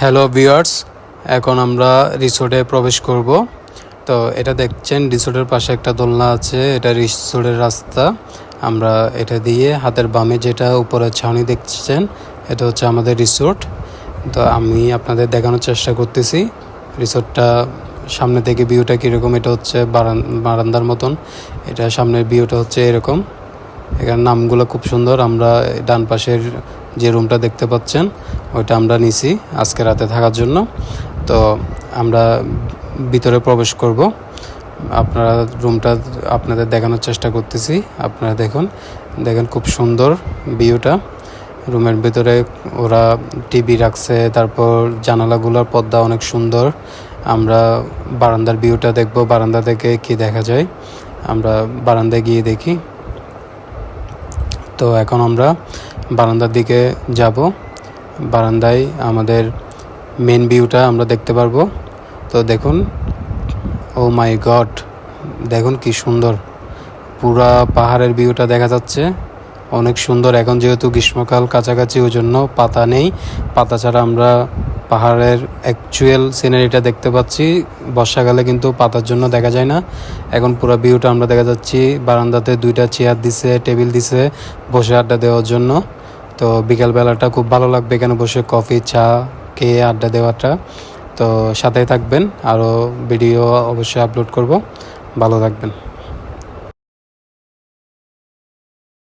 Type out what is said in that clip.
Hello viewers, এখন আমরা রিসোর্টে প্রবেশ করব। তো এটা দেখছেন রিসোর্টের পাশে একটা দোলনা আছে, এটা রিসোর্টের রাস্তা। আমরা এটা দিয়ে হাতের বামে যেটা উপরে ছাউনি দেখছেন, এটা হচ্ছে আমাদের রিসোর্ট। তো আমি আপনাদের দেখানোর চেষ্টা করতেছি রিসোর্টটা সামনে থেকে ভিউটা কীরকম। এটা হচ্ছে বারান্দার মতন, এটা সামনের ভিউটা হচ্ছে এরকম। এখানে নামগুলো খুব সুন্দর। আমরা ডান পাশের যে রুমটা দেখতে পাচ্ছেন ওইটা আমরা নিছি আজকে রাতে থাকার জন্য। তো আমরা ভিতরে প্রবেশ করব। আপনারা রুমটা আপনাদের দেখানোর চেষ্টা করতেছি। আপনারা দেখেন খুব সুন্দর ভিউটা। রুমের ভিতরে ওরা টিভি রাখছে, তারপর জানালাগুলোর পর্দা অনেক সুন্দর। আমরা বারান্দার ভিউটা দেখব, বারান্দা থেকে কি দেখা যায় আমরা বারান্দায় গিয়ে দেখি। তো এখন আমরা বারান্দার দিকে যাব। বারান্দায় আমাদের মেন ভিউটা আমরা দেখতে পারবো। তো দেখুন, ও মাই গড, দেখুন কি সুন্দর পুরা পাহাড়ের ভিউটা দেখা যাচ্ছে, অনেক সুন্দর। এখন যেহেতু গ্রীষ্মকাল কাছাকাছি, ওই জন্য পাতা নেই, পাতা ছাড়া আমরা পাহাড়ের অ্যাকচুয়াল সিনারিটা দেখতে পাচ্ছি। বর্ষাকালে কিন্তু পাতার জন্য দেখা যায় না। এখন পুরো ভিউটা আমরা দেখা যাচ্ছি। বারান্দাতে 2টা চেয়ার দিছে, টেবিল দিছে বসে আড্ডা দেওয়ার জন্য। তো বিকালবেলাটা খুব ভালো লাগবে এখানে বসে কফি চা খেয়ে আড্ডা দেওয়াটা। তো সাথেই থাকবেন, আরও ভিডিও অবশ্যই আপলোড করব। ভালো থাকবেন।